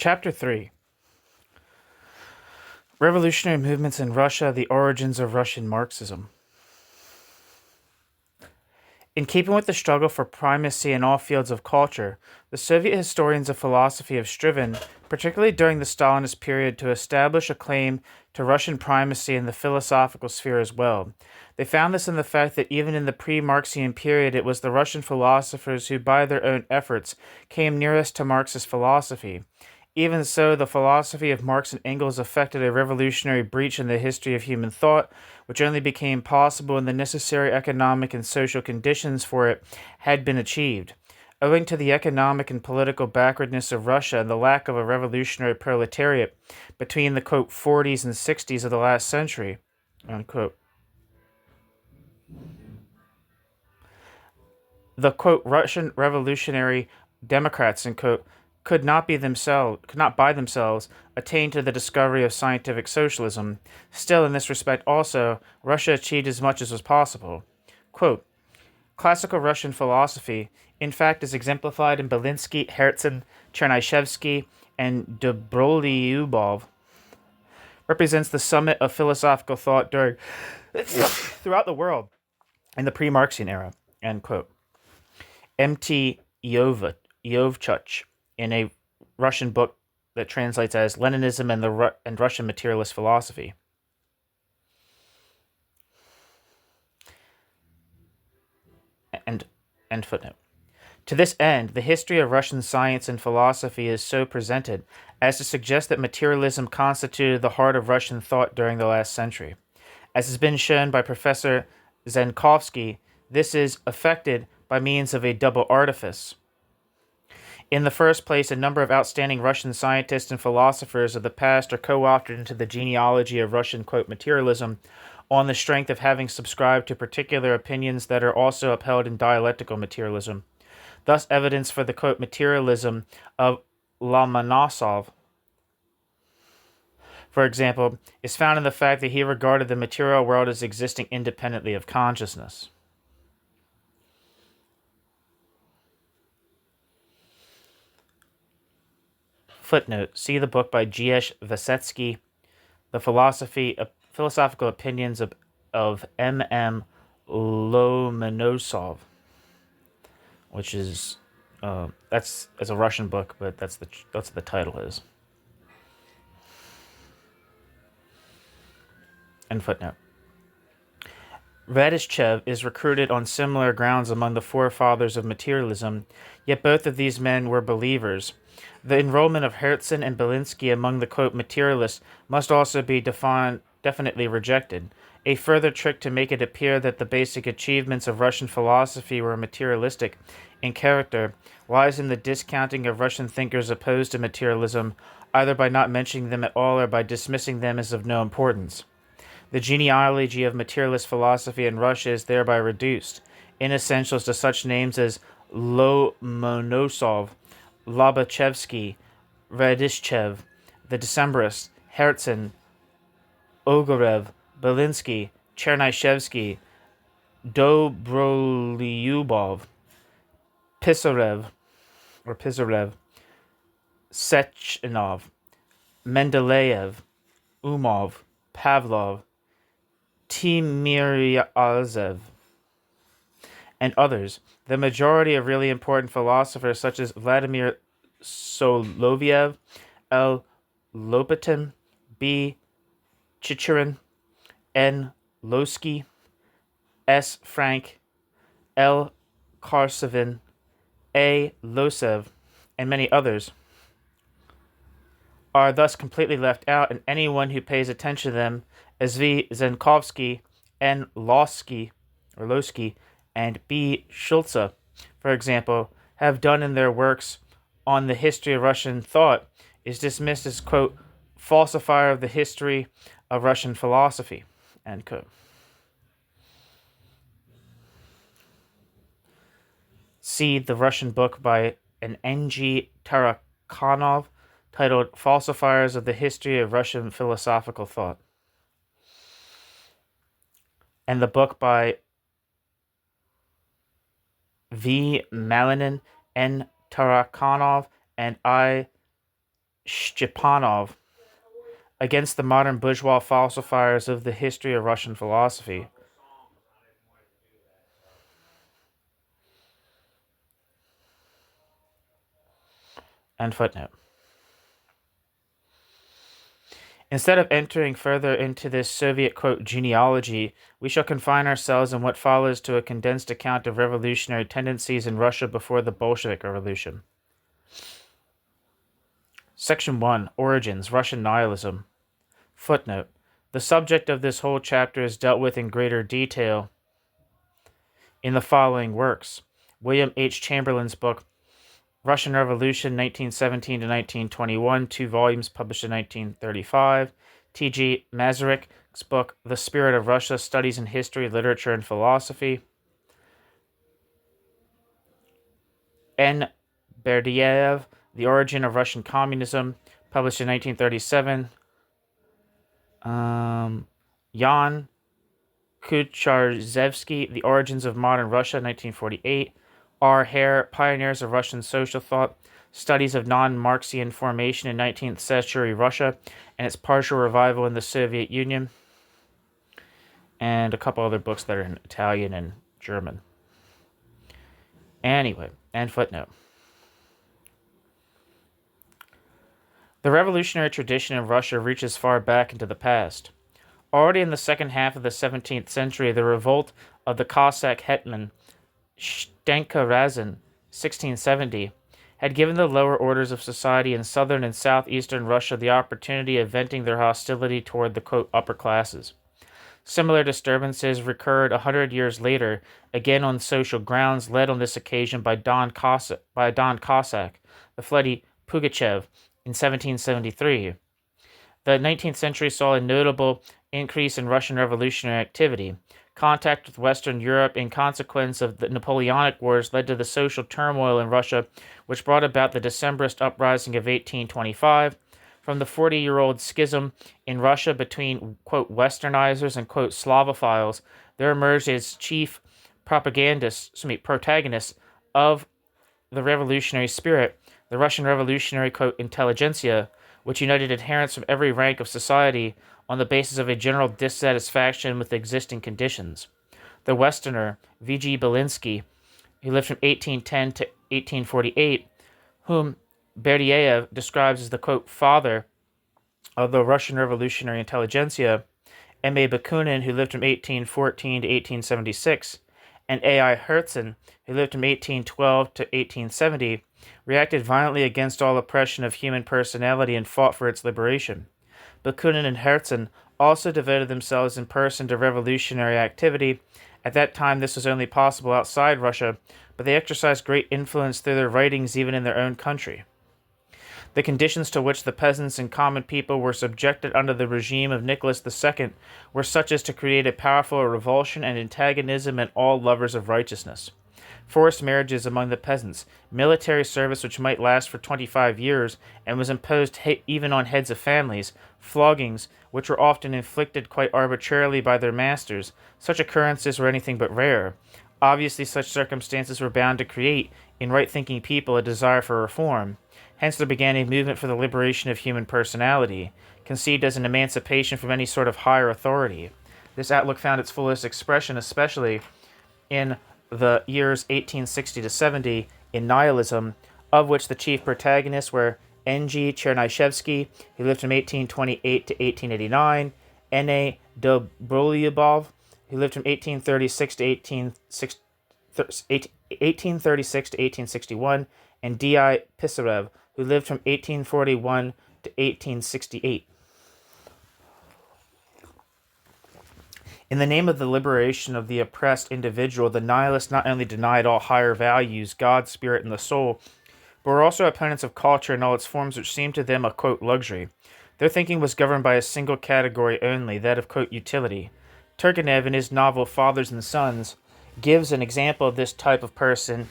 Chapter 3: Revolutionary Movements in Russia, the Origins of Russian Marxism. In keeping with the struggle for primacy in all fields of culture, the Soviet historians of philosophy have striven, particularly during the Stalinist period, to establish a claim to Russian primacy in the philosophical sphere as well. They found this in the fact that even in the pre-Marxian period, it was the Russian philosophers who, by their own efforts, came nearest to Marxist philosophy. Even so, the philosophy of Marx and Engels effected a revolutionary breach in the history of human thought, which only became possible when the necessary economic and social conditions for it had been achieved. Owing to the economic and political backwardness of Russia and the lack of a revolutionary proletariat between the, quote, 40s and 60s of the last century, unquote, the, quote, Russian revolutionary Democrats, unquote, could not by themselves attain to the discovery of scientific socialism. Still, in this respect also, Russia achieved as much as was possible. Quote, classical Russian philosophy, in fact, is exemplified in Belinsky, Herzen, Chernyshevsky, and Dobrolyubov, represents the summit of philosophical thought throughout the world in the pre-Marxian era, end quote. M.T. Yovchuk, in a Russian book that translates as Leninism and Russian Materialist Philosophy. And footnote. To this end, the history of Russian science and philosophy is so presented as to suggest that materialism constituted the heart of Russian thought during the last century. As has been shown by Professor Zenkovsky, this is effected by means of a double artifice. In the first place, a number of outstanding Russian scientists and philosophers of the past are co-opted into the genealogy of Russian, quote, materialism on the strength of having subscribed to particular opinions that are also upheld in dialectical materialism. Thus, evidence for the, quote, materialism of Lomonosov, for example, is found in the fact that he regarded the material world as existing independently of consciousness. Footnote, see the book by G.S. Vasetsky, The Philosophical Opinions of M.M. Lomonosov, which is, that's a Russian book, but that's what the title is. End footnote. Radishchev is recruited on similar grounds among the forefathers of materialism, yet both of these men were believers. The enrollment of Herzen and Belinsky among the, quote, materialists must also be definitely rejected. A further trick to make it appear that the basic achievements of Russian philosophy were materialistic in character lies in the discounting of Russian thinkers opposed to materialism, either by not mentioning them at all or by dismissing them as of no importance. The genealogy of materialist philosophy in Russia is thereby reduced, in essentials, to such names as Lomonosov, Lobachevsky, Radishchev, the Decembrists, Herzen, Ogarev, Belinsky, Chernyshevsky, Dobrolyubov, Pisarev, Sechenov, Mendeleev, Umov, Pavlov, Timiryazev, and others. The majority of really important philosophers such as Vladimir Soloviev, L. Lopatin, B. Chicherin, N. Losky, S. Frank, L. Karsavin, A. Losev, and many others are thus completely left out, and anyone who pays attention to them, as V. Zenkovsky, N. Losky, and B. Schulze, for example, have done in their works on the history of Russian thought, is dismissed as, quote, falsifier of the history of Russian philosophy, end quote. See the Russian book by an N.G. Tarakhanov titled Falsifiers of the History of Russian Philosophical Thought, and the book by V. Malinin, N. Tarakhanov, and I. Stepanov against the modern bourgeois falsifiers of the history of Russian philosophy. End footnote. Instead of entering further into this Soviet, quote, genealogy, we shall confine ourselves in what follows to a condensed account of revolutionary tendencies in Russia before the Bolshevik Revolution. Section 1. Origins, Russian Nihilism. Footnote. The subject of this whole chapter is dealt with in greater detail in the following works. William H. Chamberlain's book, Russian Revolution, 1917 to 1921, 2 volumes published in 1935. T.G. Mazurik's book, The Spirit of Russia, Studies in History, Literature, and Philosophy. N. Berdyaev, The Origin of Russian Communism, published in 1937. Jan Kucharczewski, The Origins of Modern Russia, 1948. R. Hare, Pioneers of Russian Social Thought, Studies of Non-Marxian Formation in 19th Century Russia and its Partial Revival in the Soviet Union, and a couple other books that are in Italian and German. Anyway, end footnote. The revolutionary tradition in Russia reaches far back into the past. Already in the second half of the 17th century, the revolt of the Cossack hetman Stenka Razin, 1670, had given the lower orders of society in southern and southeastern Russia the opportunity of venting their hostility toward the, quote, upper classes. Similar disturbances recurred 100 years later, again on social grounds, led on this occasion by Don Cossack, the floody Pugachev, in 1773. The 19th century saw a notable increase in Russian revolutionary activity. Contact with Western Europe in consequence of the Napoleonic Wars led to the social turmoil in Russia, which brought about the Decembrist uprising of 1825. From the 40-year-old schism in Russia between, quote, westernizers and, quote, Slavophiles, there emerged as chief protagonists of the revolutionary spirit, the Russian revolutionary, quote, intelligentsia, which united adherents from every rank of society on the basis of a general dissatisfaction with existing conditions. The Westerner, V.G. Belinsky, who lived from 1810 to 1848, whom Berdyaev describes as the, quote, father of the Russian revolutionary intelligentsia, M.A. Bakunin, who lived from 1814 to 1876, and A.I. Herzen, who lived from 1812 to 1870, reacted violently against all oppression of human personality and fought for its liberation. Bakunin and Herzen also devoted themselves in person to revolutionary activity. At that time, this was only possible outside Russia, but they exercised great influence through their writings even in their own country. The conditions to which the peasants and common people were subjected under the regime of Nicholas II were such as to create a powerful revulsion and antagonism in all lovers of righteousness. Forced marriages among the peasants, military service which might last for 25 years and was imposed even on heads of families, floggings which were often inflicted quite arbitrarily by their masters, such occurrences were anything but rare. Obviously, such circumstances were bound to create, in right-thinking people, a desire for reform. Hence there began a movement for the liberation of human personality, conceived as an emancipation from any sort of higher authority. This outlook found its fullest expression, especially in the years 1860 to 70 in nihilism, of which the chief protagonists were N.G. Chernyshevsky, who lived from 1828 to 1889, N.A. Dobrolyubov, who lived from 1836 to 1861, and D.I. Pisarev, who lived from 1841 to 1868. In the name of the liberation of the oppressed individual, the nihilists not only denied all higher values, God, spirit, and the soul, but were also opponents of culture in all its forms which seemed to them a, quote, luxury. Their thinking was governed by a single category only, that of, quote, utility. Turgenev, in his novel Fathers and Sons, gives an example of this type in the person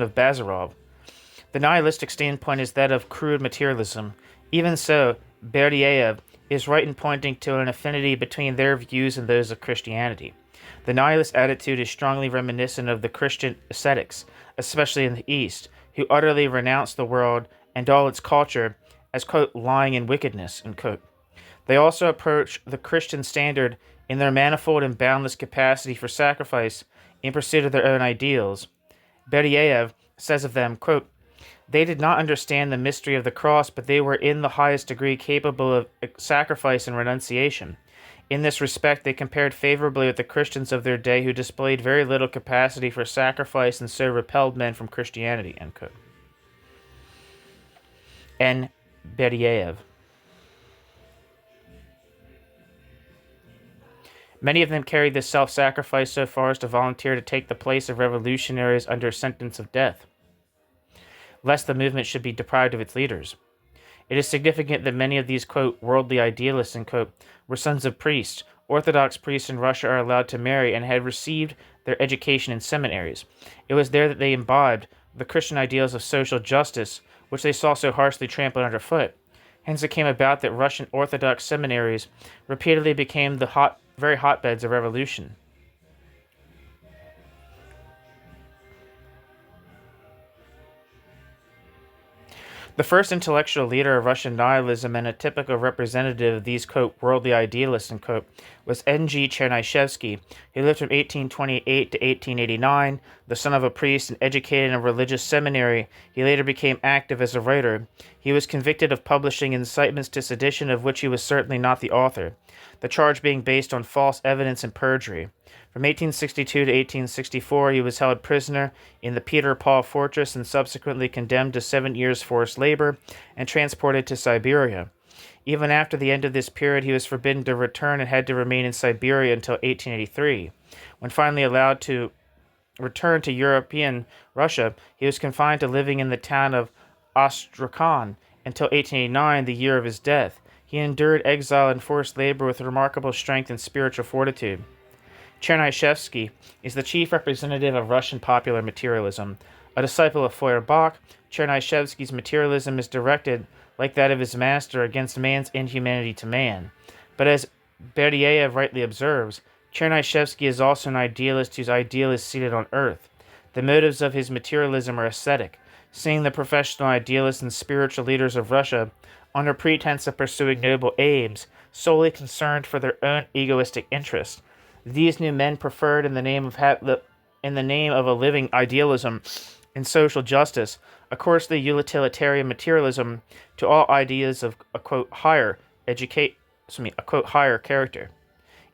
of Bazarov. The nihilistic standpoint is that of crude materialism. Even so, Berdyaev is right in pointing to an affinity between their views and those of Christianity. The nihilist attitude is strongly reminiscent of the Christian ascetics, especially in the East, who utterly renounced the world and all its culture as, quote, lying in wickedness, unquote. They also approach the Christian standard in their manifold and boundless capacity for sacrifice in pursuit of their own ideals. Berdiaev says of them, quote, they did not understand the mystery of the cross, but they were in the highest degree capable of sacrifice and renunciation. In this respect, they compared favorably with the Christians of their day who displayed very little capacity for sacrifice and so repelled men from Christianity, end quote. N. Berdiaev. Many of them carried this self-sacrifice so far as to volunteer to take the place of revolutionaries under sentence of death, lest the movement should be deprived of its leaders. It is significant that many of these, quote, worldly idealists, end quote, were sons of priests. Orthodox priests in Russia are allowed to marry and had received their education in seminaries. It was there that they imbibed the Christian ideals of social justice, which they saw so harshly trampled underfoot. Hence it came about that Russian Orthodox seminaries repeatedly became the very hotbeds of revolution. The first intellectual leader of Russian nihilism and a typical representative of these, quote, worldly idealists, end quote, was N.G. Chernyshevsky, who lived from 1828 to 1889. The son of a priest and educated in a religious seminary, he later became active as a writer. He was convicted of publishing incitements to sedition, of which he was certainly not the author, the charge being based on false evidence and perjury. From 1862 to 1864, he was held prisoner in the Peter Paul fortress and subsequently condemned to 7 years forced labor and transported to Siberia. Even after the end of this period, he was forbidden to return and had to remain in Siberia until 1883. When finally allowed to return to European Russia, he was confined to living in the town of Astrakhan until 1889, the year of his death. He endured exile and forced labor with remarkable strength and spiritual fortitude. Chernyshevsky is the chief representative of Russian popular materialism. A disciple of Feuerbach, Chernyshevsky's materialism is directed, like that of his master, against man's inhumanity to man. But as Berdiaev rightly observes, Chernyshevsky is also an idealist whose ideal is seated on earth. The motives of his materialism are ascetic, seeing the professional idealists and spiritual leaders of Russia, under pretense of pursuing noble aims, solely concerned for their own egoistic interests. These new men preferred, in the name of a living idealism and social justice, a coarsely utilitarian materialism, to all ideas of a, quote, higher character.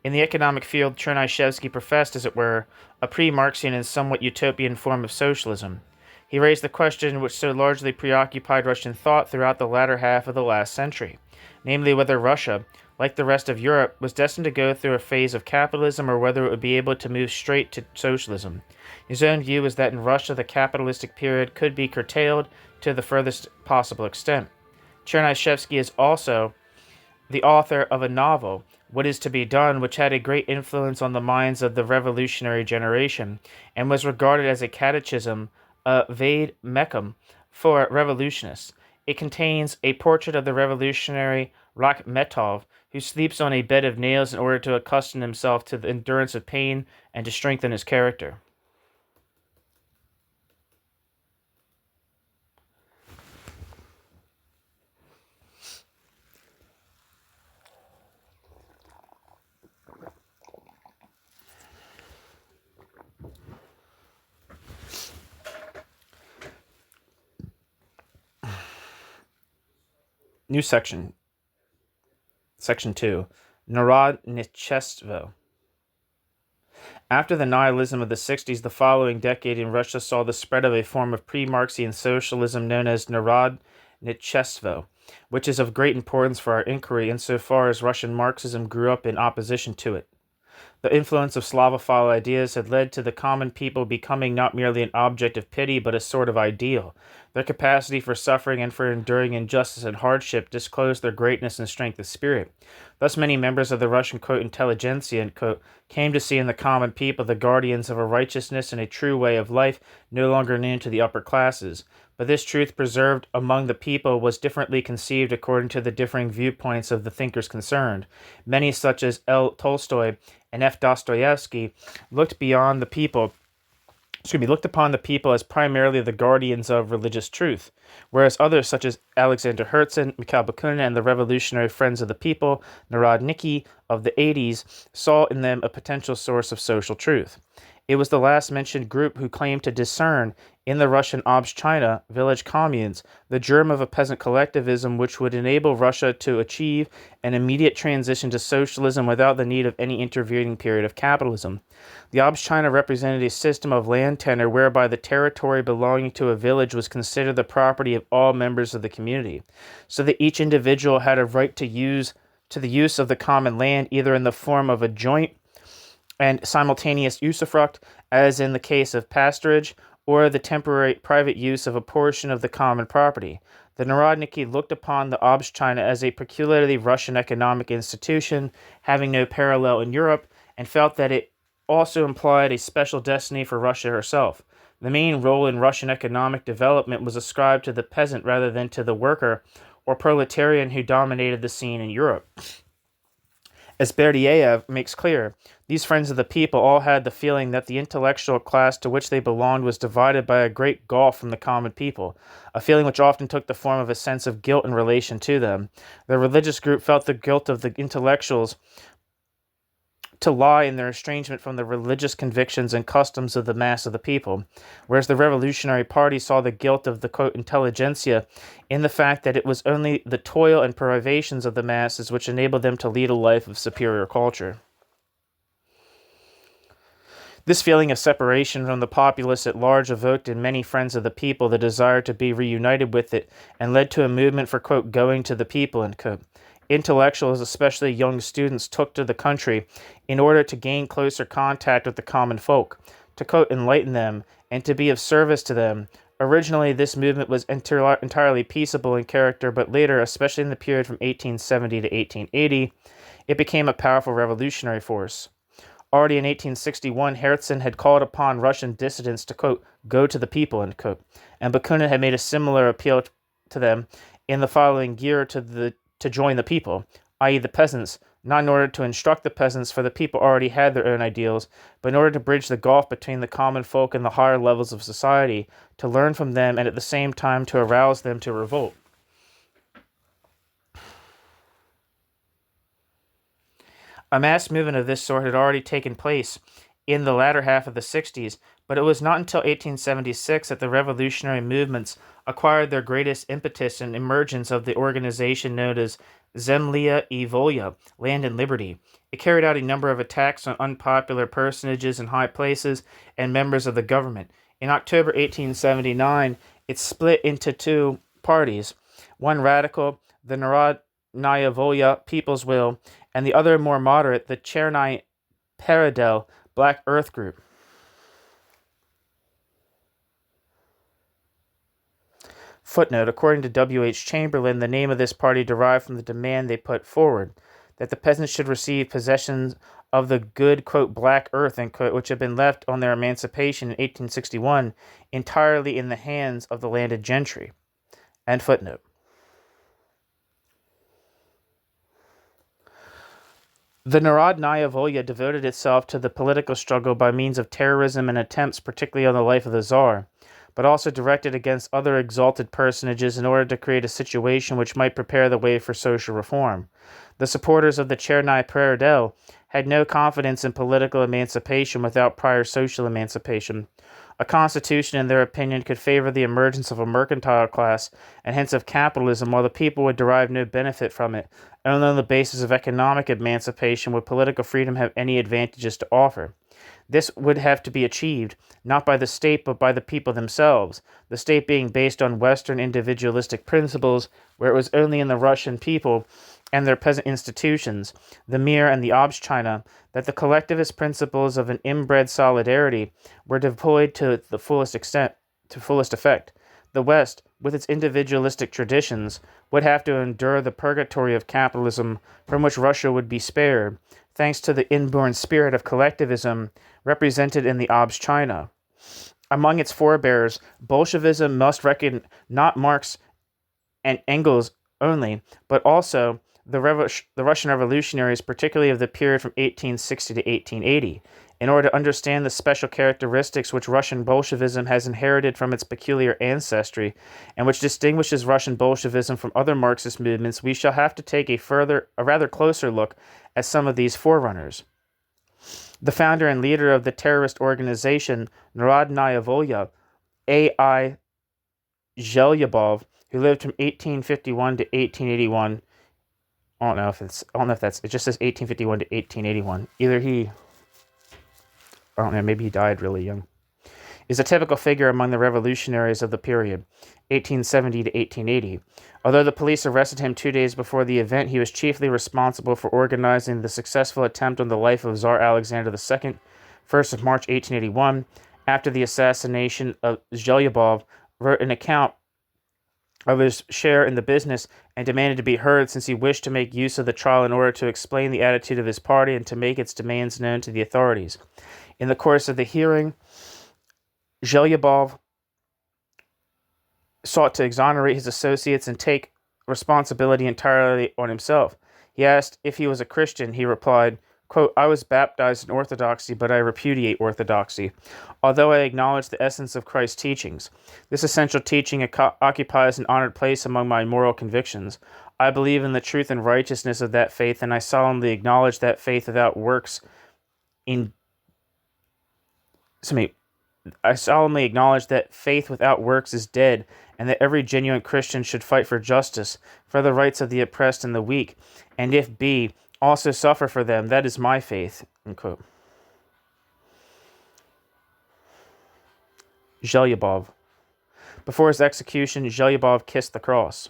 In the economic field, Chernyshevsky professed, as it were, a pre-Marxian and somewhat utopian form of socialism. He raised the question which so largely preoccupied Russian thought throughout the latter half of the last century, namely whether Russia, like the rest of Europe, was destined to go through a phase of capitalism or whether it would be able to move straight to socialism. His own view was that in Russia the capitalistic period could be curtailed to the furthest possible extent. Chernyshevsky is also the author of a novel, What Is to Be Done, which had a great influence on the minds of the revolutionary generation, and was regarded as a catechism, a vade mecum, for revolutionists. It contains a portrait of the revolutionary Rakhmetov, who sleeps on a bed of nails in order to accustom himself to the endurance of pain and to strengthen his character. New section. Section 2. Narodnichestvo. After the nihilism of the 60s, the following decade in Russia saw the spread of a form of pre-Marxian socialism known as Narodnichestvo, which is of great importance for our inquiry insofar as Russian Marxism grew up in opposition to it. The influence of Slavophile ideas had led to the common people becoming not merely an object of pity, but a sort of ideal. Their capacity for suffering and for enduring injustice and hardship disclosed their greatness and strength of spirit. Thus many members of the Russian, quote, intelligentsia, end quote, came to see in the common people the guardians of a righteousness and a true way of life no longer known to the upper classes. But this truth preserved among the people was differently conceived according to the differing viewpoints of the thinkers concerned. Many, such as L. Tolstoy and F. Dostoevsky, looked beyond the people looked upon the people as primarily the guardians of religious truth, whereas others such as Alexander Herzen, Mikhail Bakunin, and the Revolutionary Friends of the People, Narodniki of the 80s, saw in them a potential source of social truth. It was the last mentioned group who claimed to discern in the Russian Obshchina village communes the germ of a peasant collectivism which would enable Russia to achieve an immediate transition to socialism without the need of any intervening period of capitalism. The Obshchina represented a system of land tenure whereby the territory belonging to a village was considered the property of all members of the community, so that each individual had a right to the use of the common land either in the form of a joint and simultaneous usufruct, as in the case of pasturage, or the temporary private use of a portion of the common property. The Narodniki looked upon the Obshchina as a peculiarly Russian economic institution, having no parallel in Europe, and felt that it also implied a special destiny for Russia herself. The main role in Russian economic development was ascribed to the peasant rather than to the worker or proletarian who dominated the scene in Europe. As Berdyaev makes clear, these friends of the people all had the feeling that the intellectual class to which they belonged was divided by a great gulf from the common people, a feeling which often took the form of a sense of guilt in relation to them. The religious group felt the guilt of the intellectuals to lie in their estrangement from the religious convictions and customs of the mass of the people, whereas the Revolutionary Party saw the guilt of the, quote, intelligentsia in the fact that it was only the toil and privations of the masses which enabled them to lead a life of superior culture. This feeling of separation from the populace at large evoked in many friends of the people the desire to be reunited with it and led to a movement for, quote, going to the people, end quote. Intellectuals, especially young students, took to the country in order to gain closer contact with the common folk, to, quote, enlighten them, and to be of service to them. Originally, this movement was entirely peaceable in character, but later, especially in the period from 1870 to 1880, it became a powerful revolutionary force. Already in 1861, Herzen had called upon Russian dissidents to, quote, go to the people, end quote, and Bakunin had made a similar appeal to them in the following year to join the people, i.e. the peasants, not in order to instruct the peasants, for the people already had their own ideals, but in order to bridge the gulf between the common folk and the higher levels of society, to learn from them and at the same time to arouse them to revolt. A mass movement of this sort had already taken place in the latter half of the 60s, but it was not until 1876 that the revolutionary movements acquired their greatest impetus and emergence of the organization known as Zemlya i Volya, Land and Liberty. It carried out a number of attacks on unpopular personages in high places and members of the government. In October 1879, it split into two parties, one radical, the Narodnaya Volya, People's Will, and the other more moderate, the Chernaya Peredel, Black Earth Group. Footnote, according to W.H. Chamberlain, the name of this party derived from the demand they put forward, that the peasants should receive possession of the good, quote, black earth, end quote, which had been left on their emancipation in 1861 entirely in the hands of the landed gentry. End footnote. The Narodnaya Volya devoted itself to the political struggle by means of terrorism and attempts, particularly on the life of the Tsar, but also directed against other exalted personages in order to create a situation which might prepare the way for social reform. The supporters of the Chernaya Peredel had no confidence in political emancipation without prior social emancipation. A constitution, in their opinion, could favor the emergence of a mercantile class and hence of capitalism, while the people would derive no benefit from it. Only on the basis of economic emancipation would political freedom have any advantages to offer. This would have to be achieved, not by the state, but by the people themselves, the state being based on Western individualistic principles, where it was only in the Russian people and their peasant institutions, the Mir and the Obshchina, that the collectivist principles of an inbred solidarity were deployed to the fullest effect. The West, with its individualistic traditions, would have to endure the purgatory of capitalism from which Russia would be spared, thanks to the inborn spirit of collectivism represented in the Obshchina. Among its forebears, Bolshevism must reckon not Marx and Engels only, but also the Russian revolutionaries, particularly of the period from 1860 to 1880, in order to understand the special characteristics which Russian Bolshevism has inherited from its peculiar ancestry, and which distinguishes Russian Bolshevism from other Marxist movements, we shall have to take a rather closer look at some of these forerunners. The founder and leader of the terrorist organization Narodnaya Volya, A.I. Zhelyabov, who lived from 1851 to 1881. I don't know if that's, it just says 1851 to 1881. I don't know, maybe he died really young, is a typical figure among the revolutionaries of the period, 1870 to 1880. Although the police arrested him 2 days before the event, he was chiefly responsible for organizing the successful attempt on the life of Tsar Alexander II, 1st of March 1881. After the assassination of Zhelyabov, wrote an account of his share in the business and demanded to be heard, since he wished to make use of the trial in order to explain the attitude of his party and to make its demands known to the authorities. In the course of the hearing, Zhelyabov sought to exonerate his associates and take responsibility entirely on himself. He asked if he was a Christian. He replied, quote, "I was baptized in Orthodoxy, but I repudiate Orthodoxy, although I acknowledge the essence of Christ's teachings. This essential teaching occupies an honored place among my moral convictions. I believe in the truth and righteousness of that faith, and I solemnly acknowledge that faith without works I solemnly acknowledge that faith without works is dead, and that every genuine Christian should fight for justice, for the rights of the oppressed and the weak, and if be, also suffer for them. That is my faith." Unquote. Zhelyabov. Before his execution, Zhelyabov kissed the cross.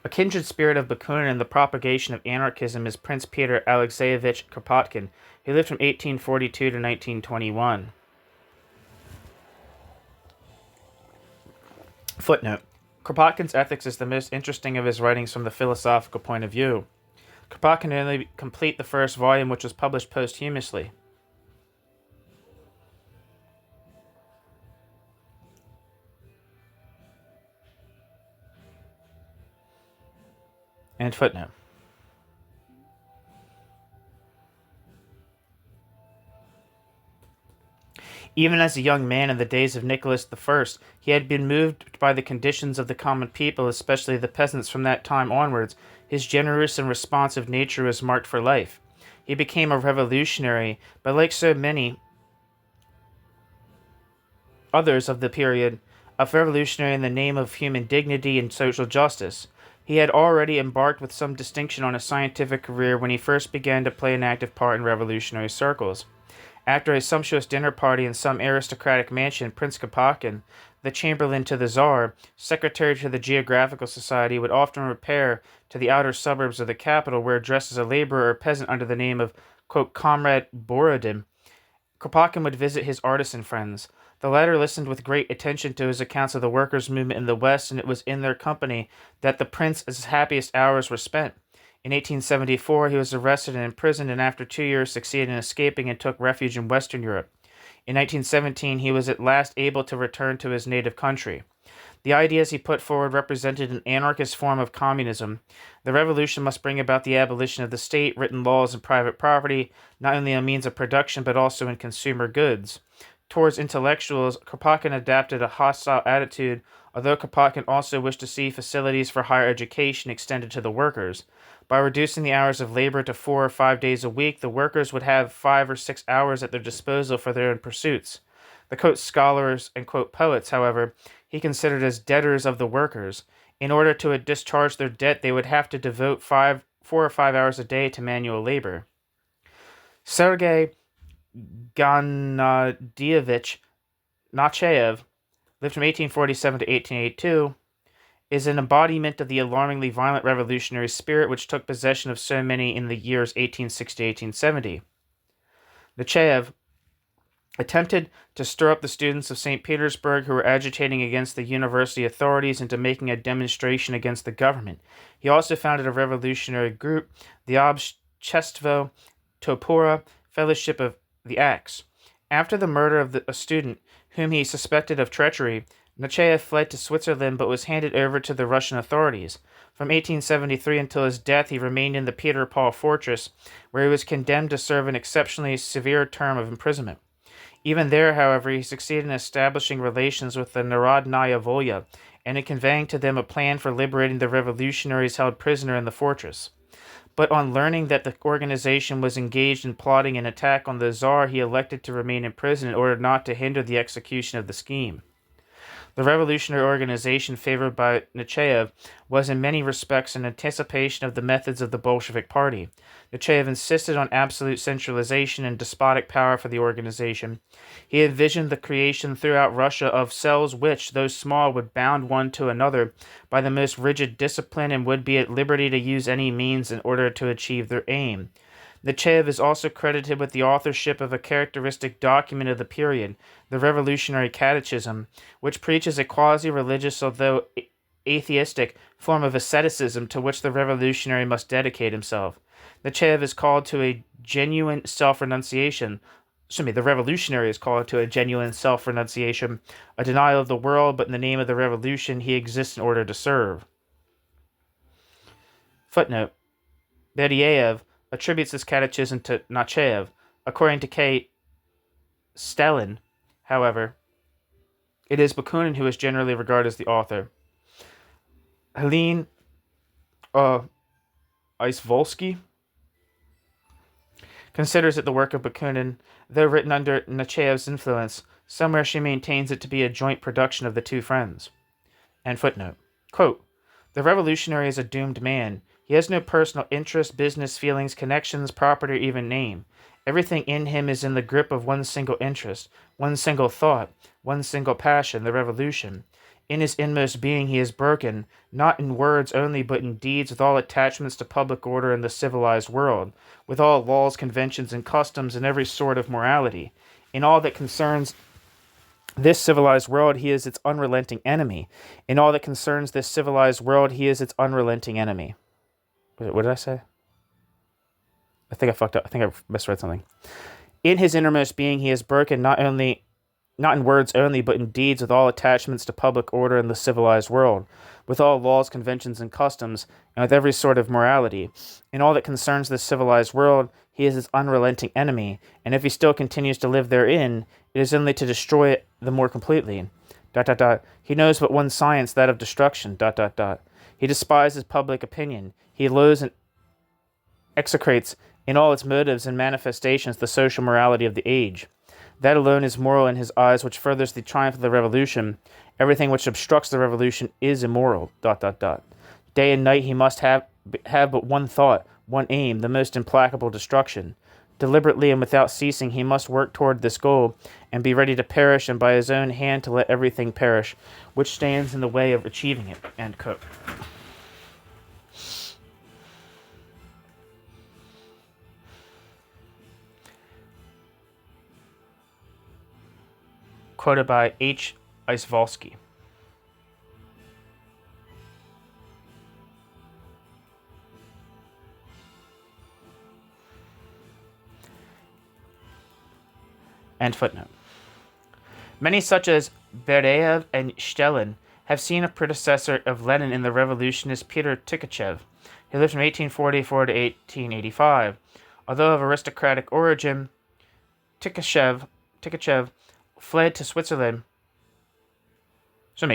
A kindred spirit of Bakunin and the propagation of anarchism is Prince Peter Alexeyevich Kropotkin, who lived from 1842 to 1921. Footnote. Kropotkin's ethics is the most interesting of his writings from the philosophical point of view. Kropotkin only complete the first volume, which was published posthumously. End footnote. Even as a young man in the days of Nicholas I, he had been moved by the conditions of the common people, especially the peasants. From that time onwards, his generous and responsive nature was marked for life. He became a revolutionary, but like so many others of the period, a revolutionary in the name of human dignity and social justice. He had already embarked with some distinction on a scientific career when he first began to play an active part in revolutionary circles. After a sumptuous dinner party in some aristocratic mansion, Prince Kropotkin, the chamberlain to the Tsar, secretary to the Geographical Society, would often repair to the outer suburbs of the capital, where, dressed as a laborer or peasant under the name of, quote, Comrade Borodin, Kropotkin would visit his artisan friends. The latter listened with great attention to his accounts of the workers' movement in the West, and it was in their company that the prince's happiest hours were spent. In 1874, he was arrested and imprisoned, and after 2 years succeeded in escaping and took refuge in Western Europe. In 1917, he was at last able to return to his native country. The ideas he put forward represented an anarchist form of communism. The revolution must bring about the abolition of the state, written laws, and private property, not only on means of production but also in consumer goods. Towards intellectuals, Kropotkin adopted a hostile attitude, although Kropotkin also wished to see facilities for higher education extended to the workers. By reducing the hours of labor to 4 or 5 days a week, the workers would have 5 or 6 hours at their disposal for their own pursuits. The quote scholars and quote poets, however, he considered as debtors of the workers. In order to discharge their debt, they would have to devote 4 or 5 hours a day to manual labor. Sergei Gennadievich Nechayev, lived from 1847 to 1882, is an embodiment of the alarmingly violent revolutionary spirit which took possession of so many in the years 1860 to 1870. Nechayev attempted to stir up the students of St. Petersburg who were agitating against the university authorities into making a demonstration against the government. He also founded a revolutionary group, the Общество Topora, Fellowship of the Axe. After the murder of a student whom he suspected of treachery, Nechayev fled to Switzerland but was handed over to the Russian authorities. From 1873 until his death, he remained in the Peter Paul fortress, where he was condemned to serve an exceptionally severe term of imprisonment. Even there, however, he succeeded in establishing relations with the Narodnaya Volya and in conveying to them a plan for liberating the revolutionaries held prisoner in the fortress. But on learning that the organization was engaged in plotting an attack on the Tsar, he elected to remain in prison in order not to hinder the execution of the scheme. The revolutionary organization favored by Nechayev was in many respects an anticipation of the methods of the Bolshevik Party. Nechayev insisted on absolute centralization and despotic power for the organization. He envisioned the creation throughout Russia of cells which, though small, would bound one to another by the most rigid discipline and would be at liberty to use any means in order to achieve their aim. Nechayev is also credited with the authorship of a characteristic document of the period, the Revolutionary Catechism, which preaches a quasi-religious, although atheistic, form of asceticism to which the revolutionary must dedicate himself. Nechayev is called to a genuine self-renunciation. The revolutionary is called to a genuine self-renunciation, a denial of the world, but in the name of the revolution he exists in order to serve. Footnote: Berdiaev attributes this catechism to Nechayev. According to K. Stalin, however, it is Bakunin who is generally regarded as the author. Helene Isvolsky considers it the work of Bakunin, though written under Nechayev's influence. Somewhere she maintains it to be a joint production of the two friends. And footnote. Quote, "The revolutionary is a doomed man. He has no personal interest, business, feelings, connections, property, or even name. Everything in him is in the grip of one single interest, one single thought, one single passion, the revolution. In his inmost being he is broken, not in words only, but in deeds, with all attachments to public order in the civilized world, with all laws, conventions, and customs, and every sort of morality. In all that concerns this civilized world, he is its unrelenting enemy. In all that concerns this civilized world, he is its unrelenting enemy." What did I say? I think I fucked up. I think I misread something. In his innermost being, he is broken not in words only, but in deeds, with all attachments to public order in the civilized world, with all laws, conventions, and customs, and with every sort of morality. In all that concerns this civilized world, he is its unrelenting enemy, and if he still continues to live therein, it is only to destroy it the more completely. ... He knows but one science, that of destruction. ... He despises public opinion. He loathes and execrates in all its motives and manifestations the social morality of the age. That alone is moral in his eyes, which furthers the triumph of the revolution. Everything which obstructs the revolution is immoral. ... Day and night he must have but one thought, one aim, the most implacable destruction. Deliberately and without ceasing he must work toward this goal, and be ready to perish, and by his own hand to let everything perish, which stands in the way of achieving it." End quote. Quoted by H. Isvolsky. End footnote. Many, such as Berdiaev and Stalin, have seen a predecessor of Lenin in the revolutionist Peter Tkachev. He lived from 1844 to 1885. Although of aristocratic origin, Tkachev fled to Switzerland.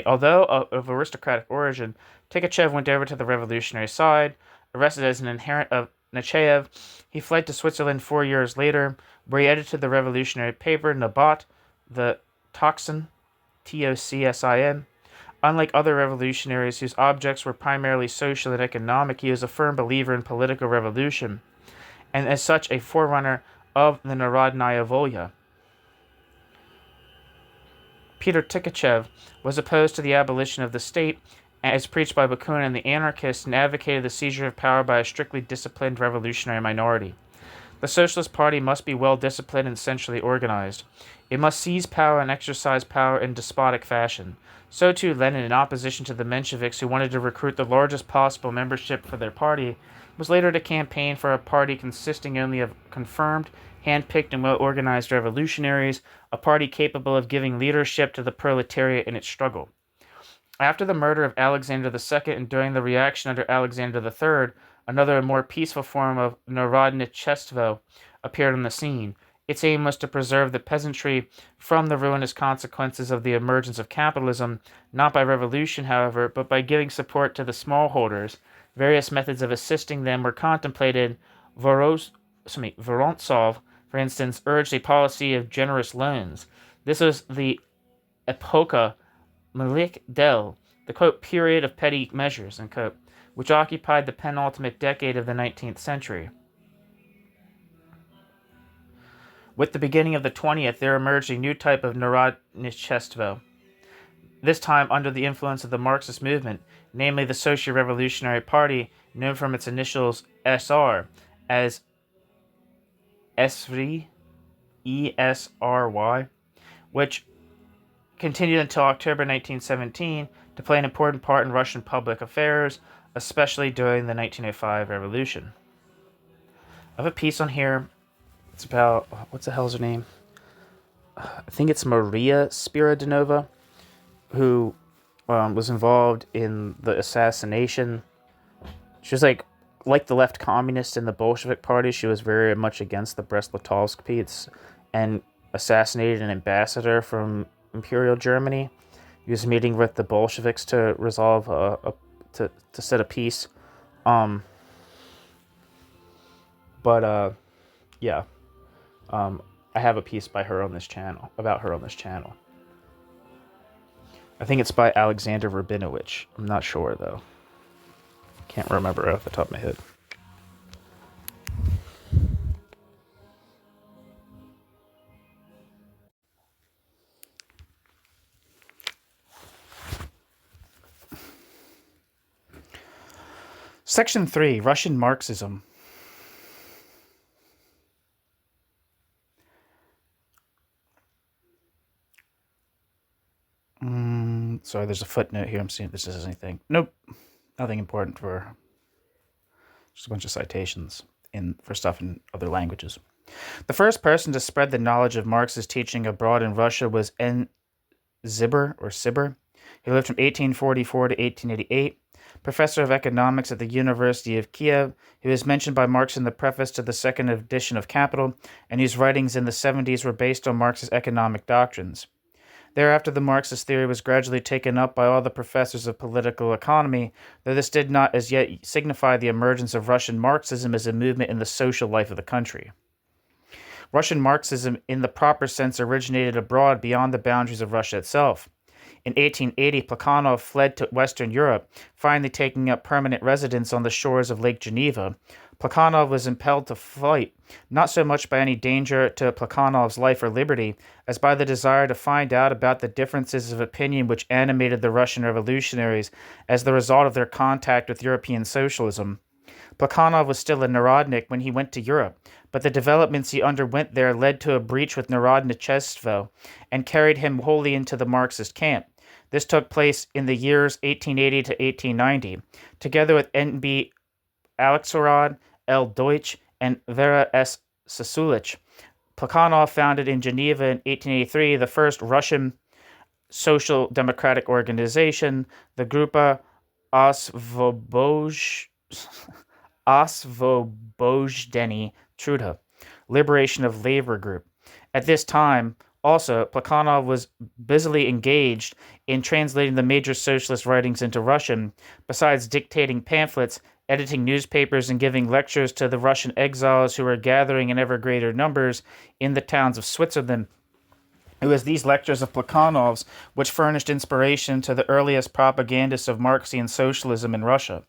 Although of aristocratic origin, Tkachev went over to the revolutionary side. Arrested as an adherent of Nechayev, he fled to Switzerland 4 years later, where he edited the revolutionary paper Nabat, the Tocsin, Tocsin. Unlike other revolutionaries whose objects were primarily social and economic, he was a firm believer in political revolution, and as such a forerunner of the Narodnaya Volya. Peter Tkachev was opposed to the abolition of the state, as preached by Bakunin and the anarchists, and advocated the seizure of power by a strictly disciplined revolutionary minority. The Socialist Party must be well disciplined and centrally organized. It must seize power and exercise power in despotic fashion. So too Lenin, in opposition to the Mensheviks who wanted to recruit the largest possible membership for their party, was later to campaign for a party consisting only of confirmed hand-picked and well-organized revolutionaries, a party capable of giving leadership to the proletariat in its struggle. After the murder of Alexander II and during the reaction under Alexander III, another and more peaceful form of Narodnichestvo appeared on the scene. Its aim was to preserve the peasantry from the ruinous consequences of the emergence of capitalism, not by revolution, however, but by giving support to the smallholders. Various methods of assisting them were contemplated. Vorontsov, for instance, urged a policy of generous loans. This was the epocha Malik Del, the quote, period of petty measures, unquote, which occupied the penultimate decade of the 19th century. With the beginning of the 20th, there emerged a new type of Narodnichestvo, this time under the influence of the Marxist movement, namely the Socio-Revolutionary Party, known from its initials SR as ESRY, ESRY, which continued until October 1917 to play an important part in Russian public affairs, especially during the 1905 revolution. I have a piece on here. It's about, what's the hell's her name? I think it's Maria Spiridonova, who was involved in the assassination. She was like the left communists in the Bolshevik party. She was very much against the Brest-Litovsk peace and assassinated an ambassador from Imperial Germany. He was meeting with the Bolsheviks to resolve to set a peace. I have a piece by her on this channel, about her on this channel. I think it's by Alexander Rabinowitz. I'm not sure though. Can't remember off the top of my head. Section 3, Russian Marxism. Sorry, there's a footnote here. I'm seeing if this is anything. Nope. Nothing important for just a bunch of citations for stuff in other languages. The first person to spread the knowledge of Marx's teaching abroad in Russia was N. Sibber. He lived from 1844 to 1888. Professor of economics at the University of Kiev, he was mentioned by Marx in the preface to the second edition of Capital, and whose writings in the 70s were based on Marx's economic doctrines. Thereafter, the Marxist theory was gradually taken up by all the professors of political economy, though this did not as yet signify the emergence of Russian Marxism as a movement in the social life of the country. Russian Marxism, in the proper sense, originated abroad beyond the boundaries of Russia itself. In 1880, Plekhanov fled to Western Europe, finally taking up permanent residence on the shores of Lake Geneva. Plekhanov was impelled to flight, not so much by any danger to Plekhanov's life or liberty, as by the desire to find out about the differences of opinion which animated the Russian revolutionaries as the result of their contact with European socialism. Plekhanov was still a Narodnik when he went to Europe, but the developments he underwent there led to a breach with Narodnichestvo and carried him wholly into the Marxist camp. This took place in the years 1880 to 1890, together with N.B. Alexorod, L. Deutsch, and Vera S. Sasulich. Plekhanov founded in Geneva in 1883 the first Russian social democratic organization, the Grupa Osvobozdeni Truda, Liberation of Labor Group. At this time, also, Plekhanov was busily engaged in translating the major socialist writings into Russian, besides dictating pamphlets, editing newspapers, and giving lectures to the Russian exiles who were gathering in ever greater numbers in the towns of Switzerland. It was these lectures of Plekhanov's which furnished inspiration to the earliest propagandists of Marxian socialism in Russia.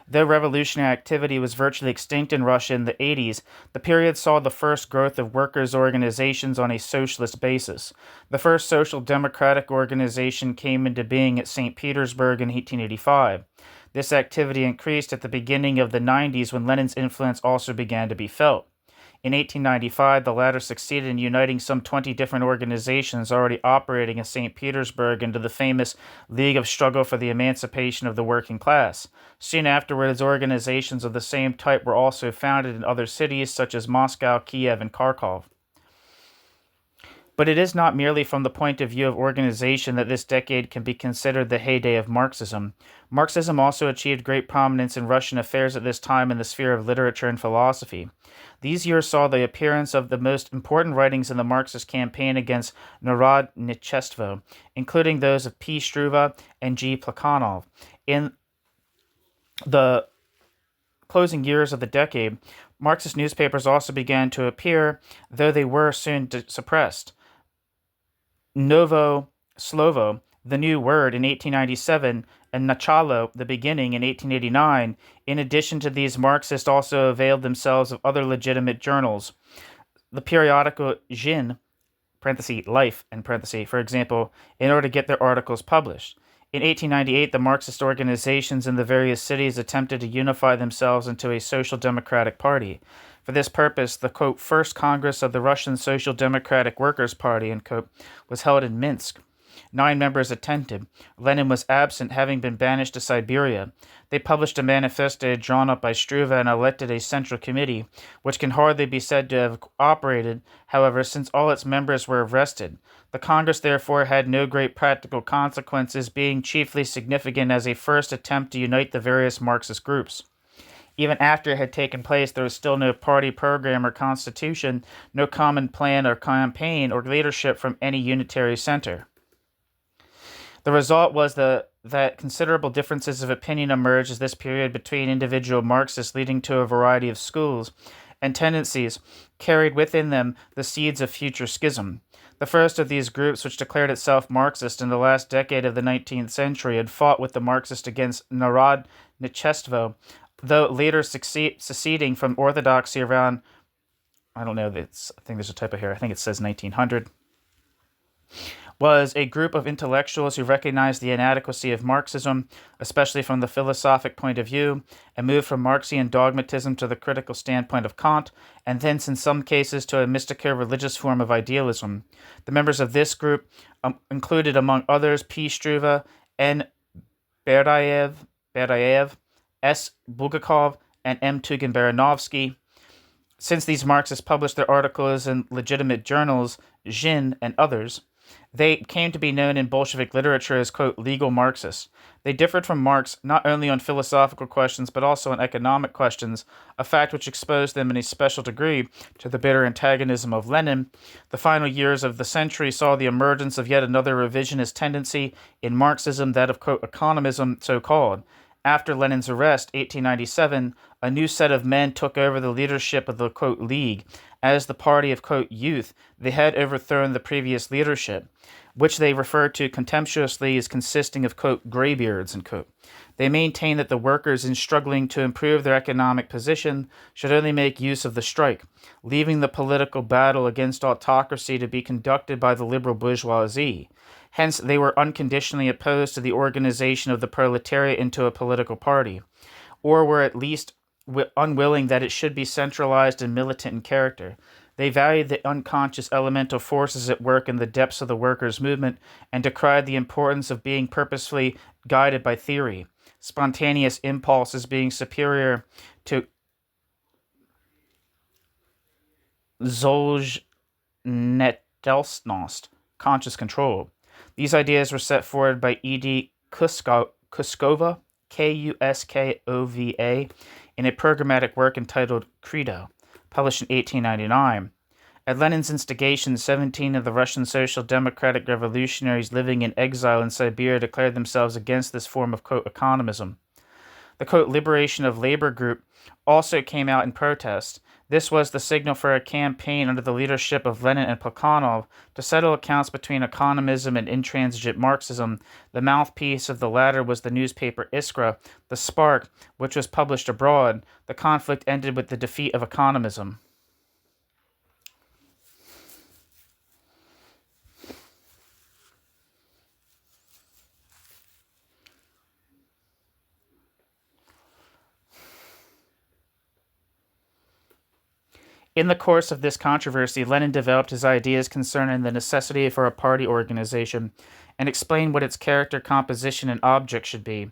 Though revolutionary activity was virtually extinct in Russia in the 80s, the period saw the first growth of workers' organizations on a socialist basis. The first social democratic organization came into being at St. Petersburg in 1885. This activity increased at the beginning of the 90s when Lenin's influence also began to be felt. In 1895, the latter succeeded in uniting some 20 different organizations already operating in St. Petersburg into the famous League of Struggle for the Emancipation of the Working Class. Soon afterwards, organizations of the same type were also founded in other cities such as Moscow, Kiev, and Kharkov. But it is not merely from the point of view of organization that this decade can be considered the heyday of Marxism. Marxism also achieved great prominence in Russian affairs at this time in the sphere of literature and philosophy. These years saw the appearance of the most important writings in the Marxist campaign against Narodnichestvo, including those of P. Struve and G. Plekhanov. In the closing years of the decade, Marxist newspapers also began to appear, though they were soon suppressed. Novo Slovo, the new word, in 1897, and Nachalo, the beginning, in 1889. In addition to these, Marxists also availed themselves of other legitimate journals. The periodical Jin, life, for example, in order to get their articles published. In 1898, the Marxist organizations in the various cities attempted to unify themselves into a social democratic party. For this purpose, the, quote, First Congress of the Russian Social Democratic Workers' Party, unquote, was held in Minsk. 9 members attended. Lenin was absent, having been banished to Siberia. They published a manifesto drawn up by Struve and elected a central committee, which can hardly be said to have operated, however, since all its members were arrested. The Congress, therefore, had no great practical consequences, being chiefly significant as a first attempt to unite the various Marxist groups. Even after it had taken place, there was still no party program or constitution, no common plan or campaign or leadership from any unitary center. The result was that considerable differences of opinion emerged as this period between individual Marxists, leading to a variety of schools and tendencies carried within them the seeds of future schism. The first of these groups, which declared itself Marxist in the last decade of the 19th century, had fought with the Marxists against Narodnichestvo, though later seceding from orthodoxy around, I think there's a typo here, I think it says 1900, was a group of intellectuals who recognized the inadequacy of Marxism, especially from the philosophic point of view, and moved from Marxian dogmatism to the critical standpoint of Kant, and thence in some cases to a mystico-religious form of idealism. The members of this group included, among others, P. Struve, N. Berayev, S. Bulgakov, and M. Tugen-Baranovsky. Since these Marxists published their articles in legitimate journals, Jin and others, they came to be known in Bolshevik literature as, quote, legal Marxists. They differed from Marx not only on philosophical questions but also on economic questions, a fact which exposed them in a special degree to the bitter antagonism of Lenin. The final years of the century saw the emergence of yet another revisionist tendency in Marxism, that of, quote, economism, so-called. After Lenin's arrest, 1897, a new set of men took over the leadership of the, quote, League. As the party of, quote, youth, they had overthrown the previous leadership, which they referred to contemptuously as consisting of, quote, graybeards, unquote. They maintained that the workers, in struggling to improve their economic position, should only make use of the strike, leaving the political battle against autocracy to be conducted by the liberal bourgeoisie. Hence, they were unconditionally opposed to the organization of the proletariat into a political party, or were at least unwilling that it should be centralized and militant in character. They valued the unconscious elemental forces at work in the depths of the workers' movement and decried the importance of being purposefully guided by theory, spontaneous impulses being superior to Zolzhenitsyn, conscious control. These ideas were set forward by E.D. Kuskova, Kuskova, in a programmatic work entitled Credo, published in 1899. At Lenin's instigation, 17 of the Russian Social Democratic revolutionaries living in exile in Siberia declared themselves against this form of, quote, economism. The, quote, Liberation of Labor group also came out in protest. This was the signal for a campaign under the leadership of Lenin and Plekhanov to settle accounts between economism and intransigent Marxism. The mouthpiece of the latter was the newspaper Iskra, the Spark, which was published abroad. The conflict ended with the defeat of economism. In the course of this controversy, Lenin developed his ideas concerning the necessity for a party organization and explained what its character, composition, and object should be.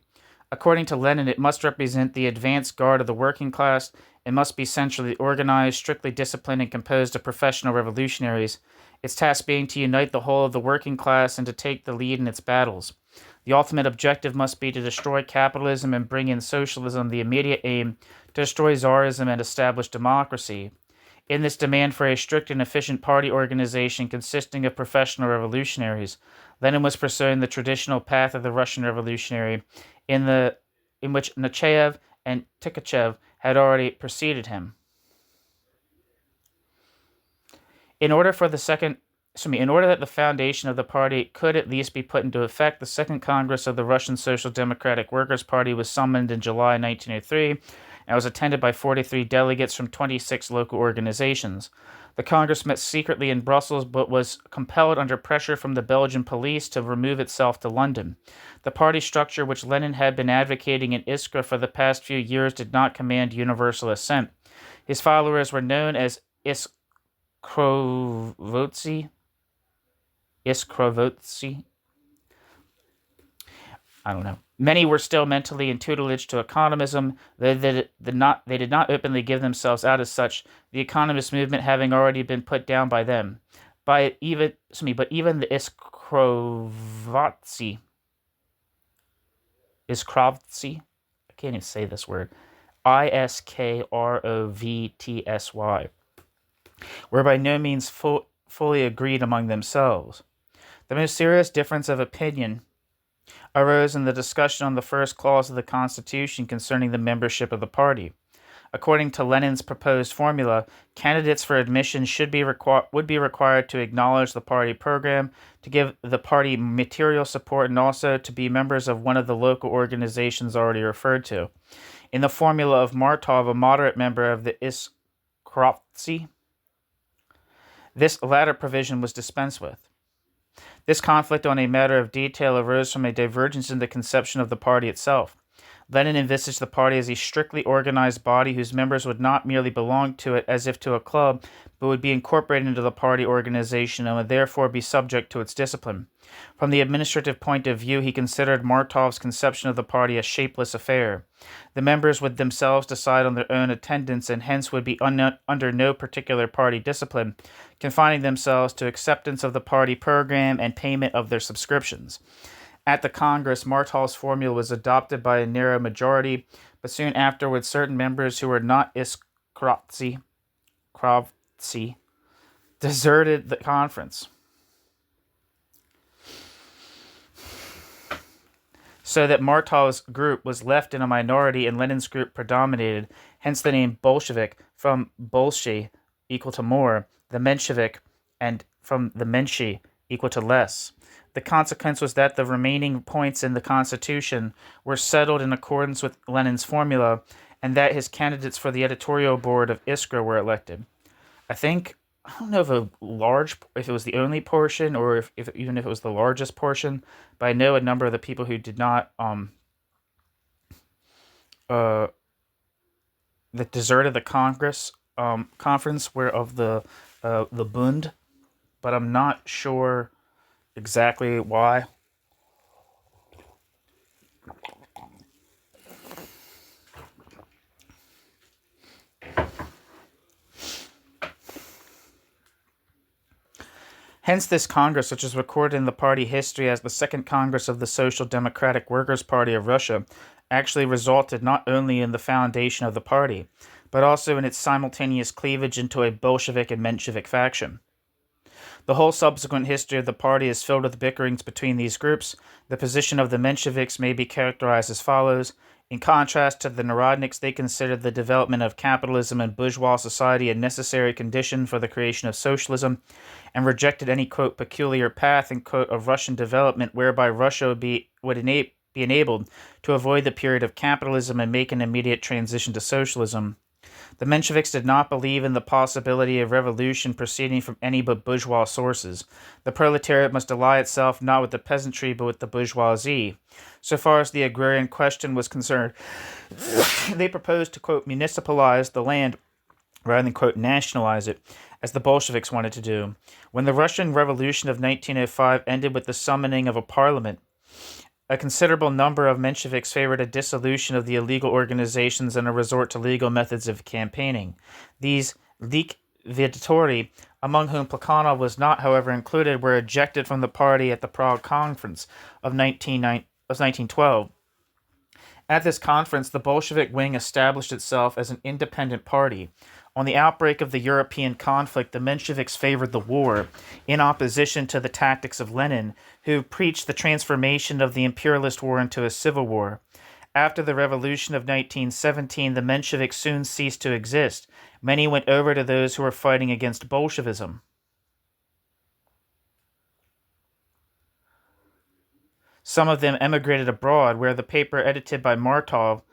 According to Lenin, it must represent the advance guard of the working class. It must be centrally organized, strictly disciplined, and composed of professional revolutionaries, its task being to unite the whole of the working class and to take the lead in its battles. The ultimate objective must be to destroy capitalism and bring in socialism, the immediate aim to destroy Tsarism and establish democracy. In this demand for a strict and efficient party organization consisting of professional revolutionaries, Lenin was pursuing the traditional path of the Russian revolutionary, in which Nechayev and Tkachev had already preceded him. In order that the foundation of the party could at least be put into effect, the Second Congress of the Russian Social Democratic Workers' Party was summoned in July 1903 and was attended by 43 delegates from 26 local organizations. The Congress met secretly in Brussels, but was compelled under pressure from the Belgian police to remove itself to London. The party structure which Lenin had been advocating in Iskra for the past few years did not command universal assent. His followers were known as Iskrovotsi. I don't know. Many were still mentally in tutelage to economism. They did not openly give themselves out as such, the economist movement having already been put down by them. But even the Iskrovotsi, I can't even say this word, Iskrovtsy, were by no means fully agreed among themselves. The most serious difference of opinion arose in the discussion on the first clause of the Constitution concerning the membership of the party. According to Lenin's proposed formula, candidates for admission would be required to acknowledge the party program, to give the party material support, and also to be members of one of the local organizations already referred to. In the formula of Martov, a moderate member of the Iskrovtsy, this latter provision was dispensed with. This conflict on a matter of detail arose from a divergence in the conception of the party itself. Lenin envisaged the party as a strictly organized body whose members would not merely belong to it as if to a club, but would be incorporated into the party organization and would therefore be subject to its discipline. From the administrative point of view, he considered Martov's conception of the party a shapeless affair. The members would themselves decide on their own attendance and hence would be under no particular party discipline, confining themselves to acceptance of the party program and payment of their subscriptions. At the Congress, Martov's formula was adopted by a narrow majority, but soon afterwards certain members who were not Iskrovtsy deserted the conference, so that Martov's group was left in a minority and Lenin's group predominated, hence the name Bolshevik, from Bolshe, equal to more, the Menshevik, and from the Menshi, equal to less. The consequence was that the remaining points in the Constitution were settled in accordance with Lenin's formula, and that his candidates for the editorial board of Iskra were elected. I don't know if it was the only portion or if even if it was the largest portion, but I know a number of the people who did not that deserted the conference were of the Bund, but I'm not sure exactly why. Hence this Congress, which is recorded in the party history as the Second Congress of the Social Democratic Workers' Party of Russia, actually resulted not only in the foundation of the party, but also in its simultaneous cleavage into a Bolshevik and Menshevik faction. The whole subsequent history of the party is filled with bickerings between these groups. The position of the Mensheviks may be characterized as follows. In contrast to the Narodniks, they considered the development of capitalism and bourgeois society a necessary condition for the creation of socialism, and rejected any, quote, peculiar path, and quote, of Russian development whereby Russia would be enabled to avoid the period of capitalism and make an immediate transition to socialism. The Mensheviks did not believe in the possibility of revolution proceeding from any but bourgeois sources. The proletariat must ally itself not with the peasantry but with the bourgeoisie. So far as the agrarian question was concerned, they proposed to, quote, municipalize the land rather than, quote, nationalize it, as the Bolsheviks wanted to do. When the Russian Revolution of 1905 ended with the summoning of a parliament, a considerable number of Mensheviks favored a dissolution of the illegal organizations and a resort to legal methods of campaigning. These liquidatori, among whom Plekhanov was not, however, included, were ejected from the party at the Prague Conference of 1912. At this conference, the Bolshevik wing established itself as an independent party. On the outbreak of the European conflict, the Mensheviks favored the war, in opposition to the tactics of Lenin, who preached the transformation of the imperialist war into a civil war. After the revolution of 1917, the Mensheviks soon ceased to exist. Many went over to those who were fighting against Bolshevism. Some of them emigrated abroad, where the paper edited by Martov,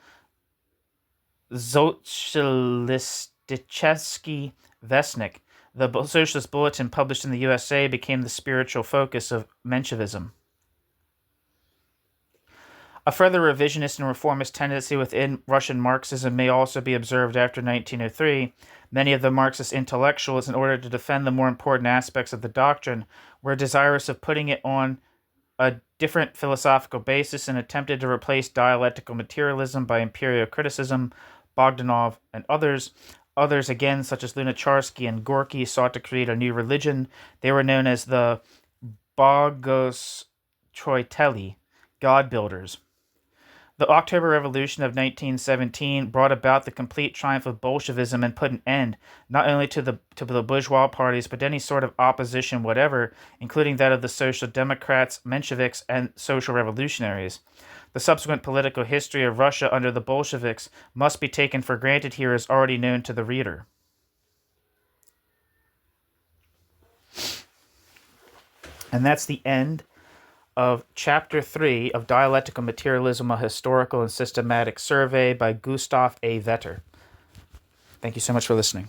Socialisticheski Vestnik, the socialist bulletin published in the USA, became the spiritual focus of Menshevism. A further revisionist and reformist tendency within Russian Marxism may also be observed after 1903. Many of the Marxist intellectuals, in order to defend the more important aspects of the doctrine, were desirous of putting it on a different philosophical basis and attempted to replace dialectical materialism by imperial criticism. Bogdanov and others again, such as Lunacharsky and Gorky, sought to create a new religion. They were known as the Bogostroiteli, God Builders. The October Revolution of 1917 brought about the complete triumph of Bolshevism and put an end not only to the bourgeois parties, but any sort of opposition whatever, including that of the Social Democrats, Mensheviks, and Social Revolutionaries. The subsequent political history of Russia under the Bolsheviks must be taken for granted here as already known to the reader. And that's the end of Chapter 3 of Dialectical Materialism, a Historical and Systematic Survey by Gustav A. Vetter. Thank you so much for listening.